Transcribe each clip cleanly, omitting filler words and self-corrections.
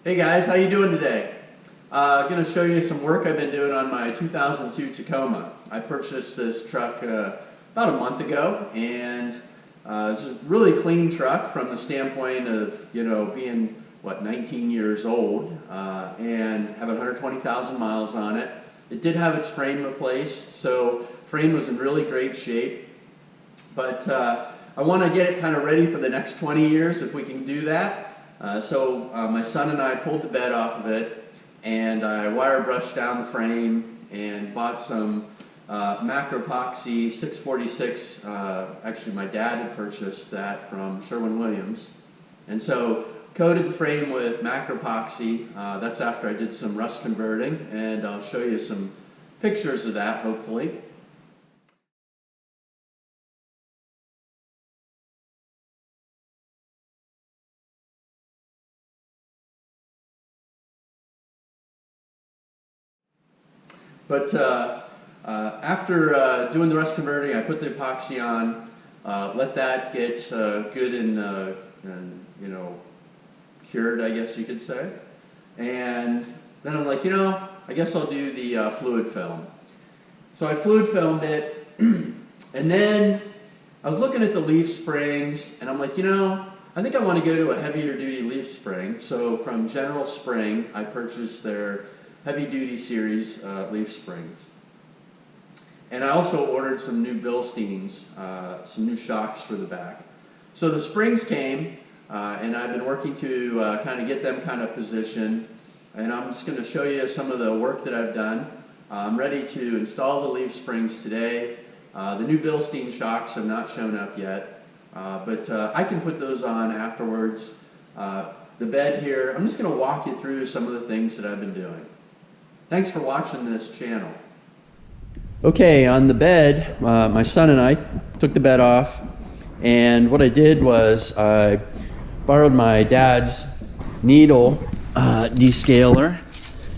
Hey guys, how you doing today? I'm going to show you some work I've been doing on my 2002 Tacoma. I purchased this truck about a month ago, and it's a really clean truck from the standpoint of, being, 19 years old, and having 120,000 miles on it. It did have its frame replaced, so frame was in really great shape, but I want to get it kind of ready for the next 20 years if we can do that. So my son and I pulled the bed off of it, and I wire brushed down the frame and bought some Macropoxy 646. Actually, my dad had purchased that from Sherwin-Williams, and so coated the frame with Macropoxy. That's after I did some rust converting, and I'll show you some pictures of that, hopefully. But after doing the rust converting, I put the epoxy on, let that get good and cured, I guess you could say. And then I'm like, I guess I'll do the fluid film. So I fluid filmed it, and then I was looking at the leaf springs, and I'm like, I think I want to go to a heavier duty leaf spring. So from General Spring, I purchased their heavy duty series leaf springs. And I also ordered some new Bilsteins, some new shocks for the back. So the springs came, and I've been working to kind of get them kind of positioned. And I'm just going to show you some of the work that I've done. I'm ready to install the leaf springs today. The new Bilstein shocks have not shown up yet, but I can put those on afterwards. The bed here, I'm just going to walk you through some of the things that I've been doing. Thanks for watching this channel. Okay, on the bed, my son and I took the bed off, and what I did was I borrowed my dad's needle descaler.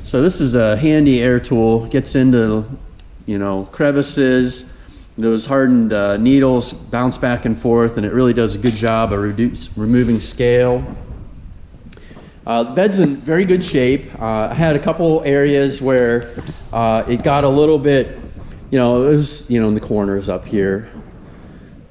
So this is a handy air tool. It gets into, crevices. Those hardened needles bounce back and forth, and it really does a good job of removing scale. The bed's in very good shape. I had a couple areas where it got a little bit, it was, in the corners up here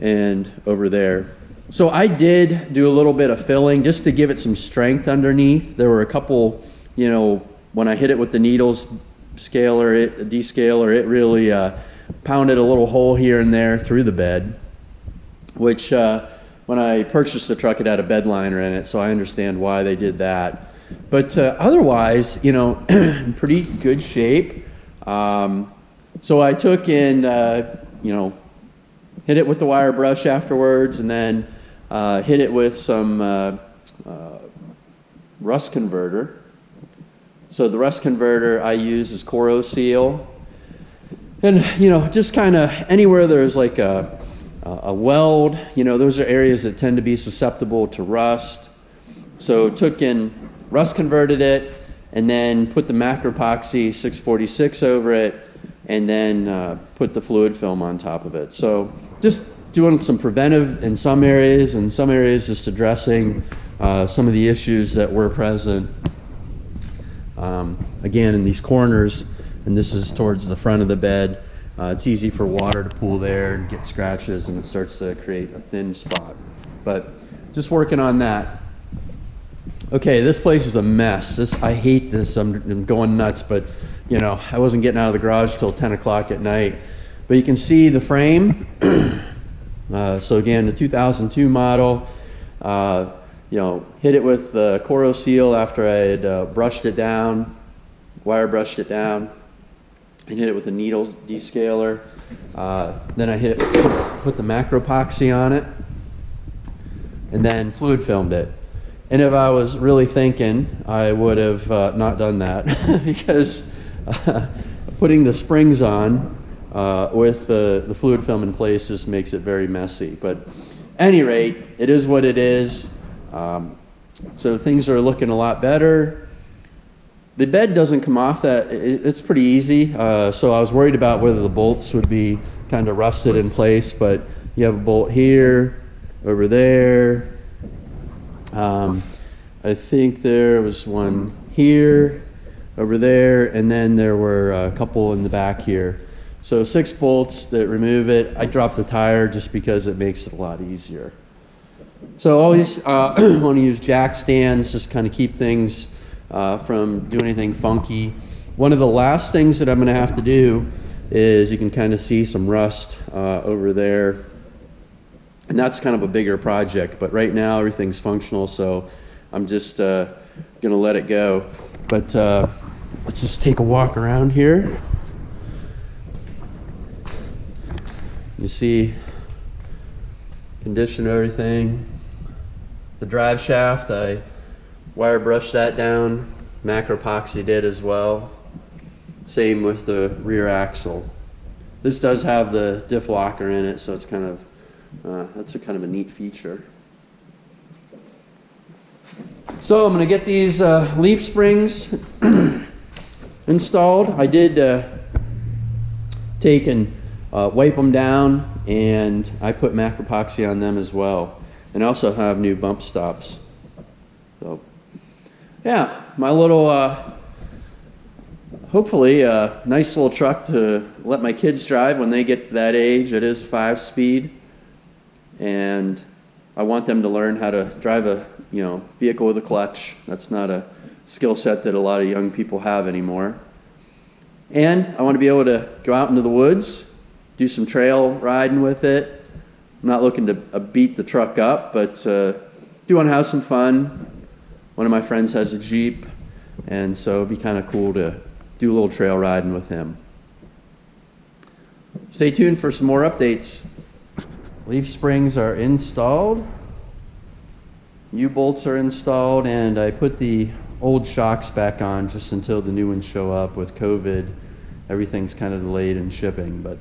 and over there. So I did do a little bit of filling just to give it some strength underneath. There were a couple, when I hit it with the needles descaler, it really pounded a little hole here and there through the bed, which when I purchased the truck, it had a bed liner in it, so I understand why they did that. But otherwise, pretty good shape. So I took and, hit it with the wire brush afterwards, and then hit it with some rust converter. So the rust converter I use is Coroseal. And, just kind of anywhere there's like a weld, those are areas that tend to be susceptible to rust. So took and rust converted it, and then put the Macropoxy 646 over it, and then put the fluid film on top of it. So just doing some preventive in some areas, and some areas just addressing some of the issues that were present. Again, in these corners, and this is towards the front of the bed, it's easy for water to pool there and get scratches, and it starts to create a thin spot. But just working on that. Okay, this place is a mess. I hate this. I'm going nuts, but I wasn't getting out of the garage till 10 o'clock at night. But you can see the frame. So again, the 2002 model. Hit it with the Coroseal after I had brushed it down, wire brushed it down, and hit it with a needle descaler. Then I put the Macropoxy on it, and then fluid filmed it. And if I was really thinking, I would have not done that because putting the springs on with the fluid film in place just makes it very messy. But at any rate, it is what it is. So things are looking a lot better. The bed doesn't come off it's pretty easy. So I was worried about whether the bolts would be kind of rusted in place, but you have a bolt here, over there. I think there was one here, over there, and then there were a couple in the back here. So 6 bolts that remove it. I dropped the tire just because it makes it a lot easier. So always want to use jack stands, just kind of keep things from doing anything funky. One of the last things that I'm going to have to do is, you can kind of see some rust over there. And that's kind of a bigger project, but right now everything's functional, so I'm just going to let it go. But let's just take a walk around here. You see condition of everything. The drive shaft, I wire brushed that down. Macro epoxy did as well. Same with the rear axle. This does have the diff locker in it, so it's kind of that's a kind of a neat feature. So I'm going to get these leaf springs installed. I did take and wipe them down, and I put macro epoxy on them as well, and also have new bump stops. So yeah, my little hopefully a nice little truck to let my kids drive when they get to that age. It is 5-speed, and I want them to learn how to drive a vehicle with a clutch. That's not a skill set that a lot of young people have anymore. And I want to be able to go out into the woods, do some trail riding with it. I'm not looking to beat the truck up, but do want to have some fun. One of my friends has a Jeep, and so it'd be kind of cool to do a little trail riding with him. Stay tuned for some more updates. Leaf springs are installed. U-bolts are installed, and I put the old shocks back on just until the new ones show up. With COVID, everything's kind of delayed in shipping, but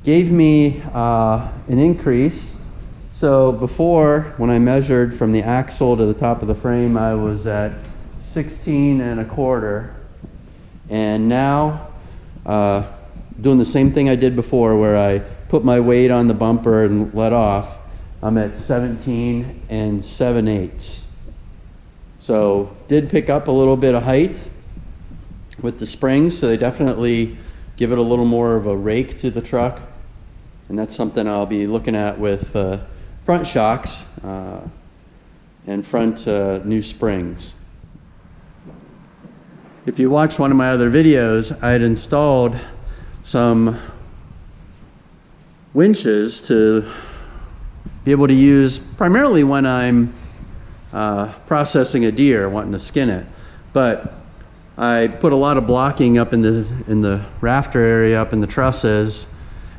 gave me an increase. So before, when I measured from the axle to the top of the frame, I was at 16 1/4, and now doing the same thing I did before, where I put my weight on the bumper and let off, I'm at 17 7/8. So did pick up a little bit of height with the springs, so they definitely give it a little more of a rake to the truck, and that's something I'll be looking at with front shocks and front new springs. If you watched one of my other videos, I had installed some winches to be able to use primarily when I'm processing a deer, wanting to skin it. But I put a lot of blocking up in the rafter area, up in the trusses,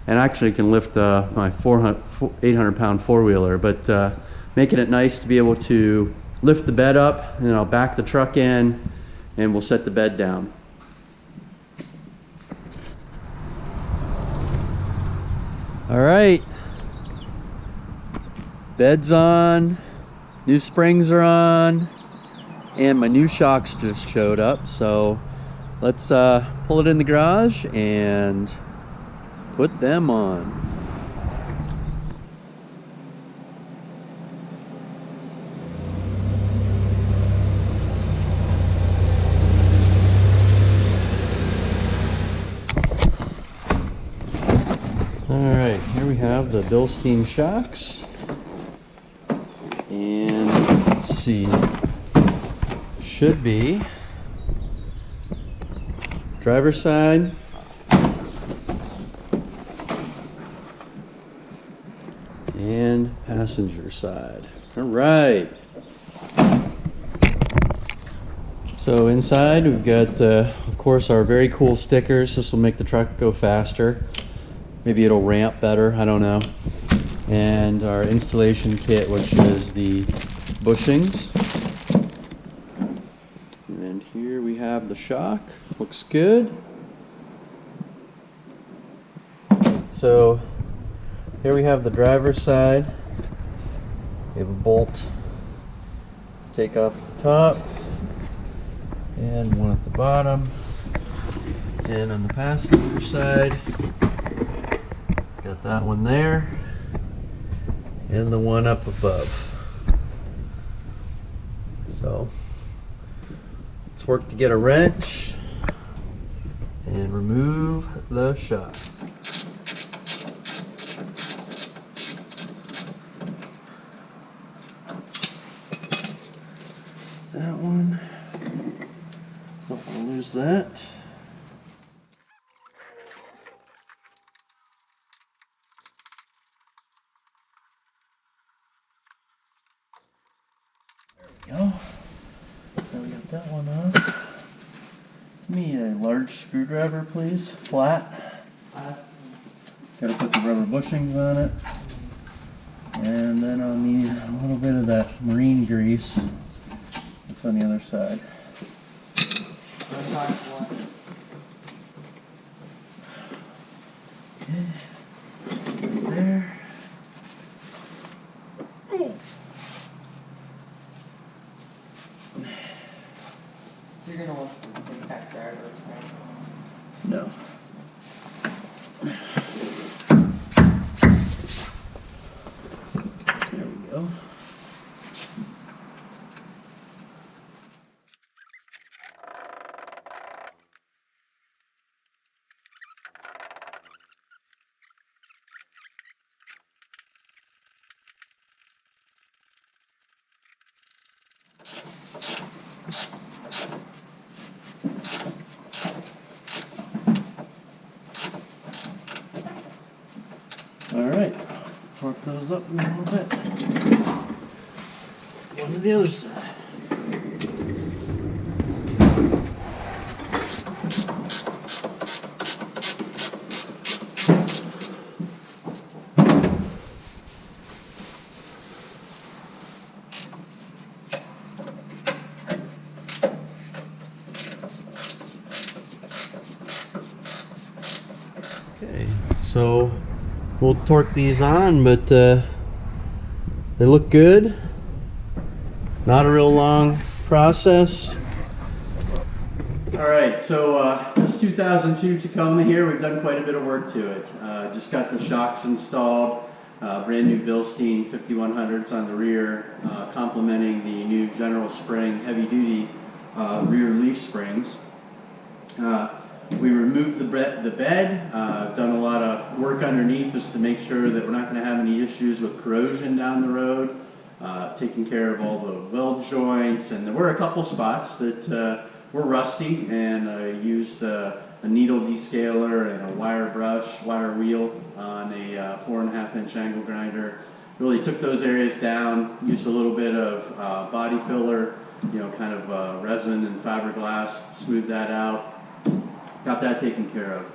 and actually can lift my 800-pound four-wheeler. But making it nice to be able to lift the bed up, and I'll back the truck in, and we'll set the bed down. All right. Bed's on, new springs are on, and my new shocks just showed up. So let's pull it in the garage and put them on. All right, here we have the Bilstein shocks. And let's see, should be driver's side, and passenger side. All right. So inside we've got, of course, our very cool stickers. This will make the truck go faster. Maybe it'll ramp better, I don't know. And our installation kit, which is the bushings. And here we have the shock. Looks good. So here we have the driver's side. We have a bolt. Take off the top. And one at the bottom. And on the passenger side, got that one there. And the one up above. So let's work to get a wrench and remove the shocks. That one, don't want to lose that. There we go. Now we got that one on. Give me a large screwdriver, please, flat. Gotta put the rubber bushings on it. And then I'll need a little bit of that marine grease that's on the other side. Okay. Right there. You're gonna look for the back there, right? No. There we go. All right, torque those up a little bit. Let's go on to the other side. Okay, so we'll torque these on, but they look good. Not a real long process. All right, so this 2002 Tacoma here, we've done quite a bit of work to it. Just got the shocks installed, brand new Bilstein 5100s on the rear, complementing the new General Spring heavy duty rear leaf springs. We removed the bed, done a lot of work underneath just to make sure that we're not going to have any issues with corrosion down the road, taking care of all the weld joints, and there were a couple spots that were rusty, and I used a needle descaler and a wire wheel on a 4.5 inch angle grinder. Really took those areas down, used a little bit of body filler, kind of resin and fiberglass, smoothed that out. Got that taken care of.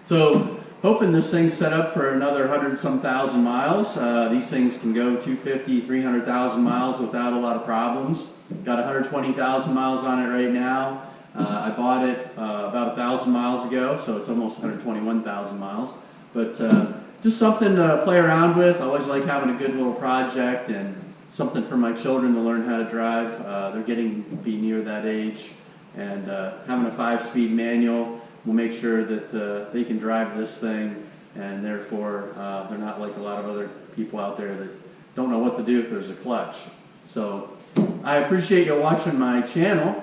So, hoping this thing's set up for another 100-some thousand miles. These things can go 250, 300,000 miles without a lot of problems. Got 120,000 miles on it right now. I bought it about 1,000 miles ago, so it's almost 121,000 miles. But just something to play around with. I always like having a good little project and something for my children to learn how to drive. They're getting to be near that age. And having a 5-speed manual will make sure that they can drive this thing, and therefore they're not like a lot of other people out there that don't know what to do if there's a clutch. So I appreciate you watching my channel.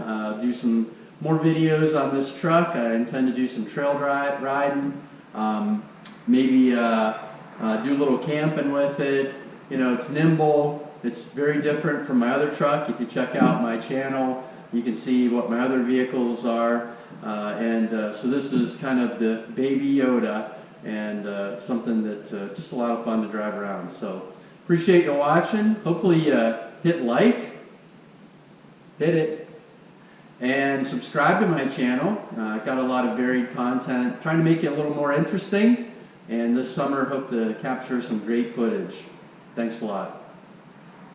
Do some more videos on this truck. I intend to do some trail riding, maybe do a little camping with it. It's nimble. It's very different from my other truck. If you check out my channel, you can see what my other vehicles are. So this is kind of the baby Yoda, and something that just a lot of fun to drive around. So appreciate you watching. Hopefully hit like, hit it, and subscribe to my channel. I've got a lot of varied content, trying to make it a little more interesting, and this summer hope to capture some great footage. Thanks a lot.